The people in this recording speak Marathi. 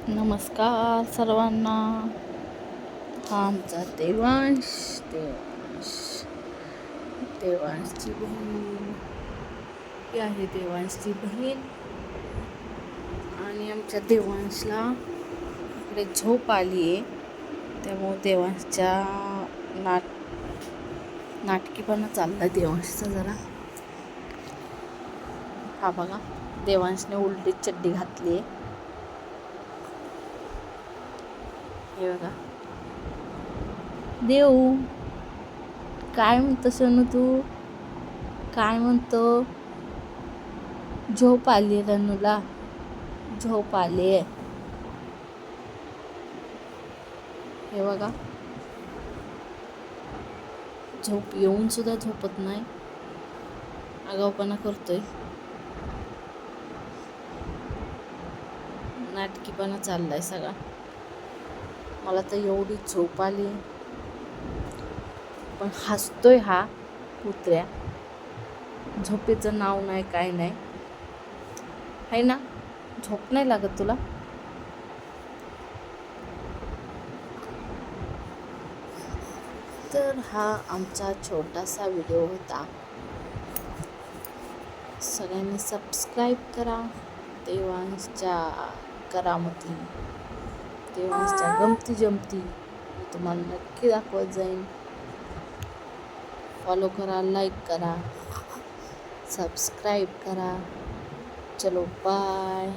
नमस्कार सर्वांना. हा आमचा देवांशची बहीण. ही आहे देवांशची बहीण. आणि आमच्या देवांशला इकडे झोप आली आहे, त्यामुळे देवांशच्या नाटकीपणा चालला देवांशचा जरा. हा बघा, देवांशने उलटी चड्डी घातली आहे. हे बघा, देऊ काय म्हणतो सोनू, तू काय म्हणतो? झोप आली रनूला, झोप आली. हे बघा, झोप येऊन सुद्धा झोपत नाही, आगाऊपणा करतोय, नाटकीपणा चाललाय सगळा. मला तर एवढी झोप आली, पण हसतोय हा कुत्र्या. झोपेचं नाव नाही, काय नाही, आहे ना? झोप नाही लागत तुला? तर हा आमचा छोटासा व्हिडिओ होता. सगळ्यांनी सबस्क्राईब करा. देवांशच्या करामती, देवांशच्या गमती जमती मी तुम्हाला नक्की दाखवत जाईन. फॉलो करा, लाईक करा, सबस्क्राईब करा. चलो बाय.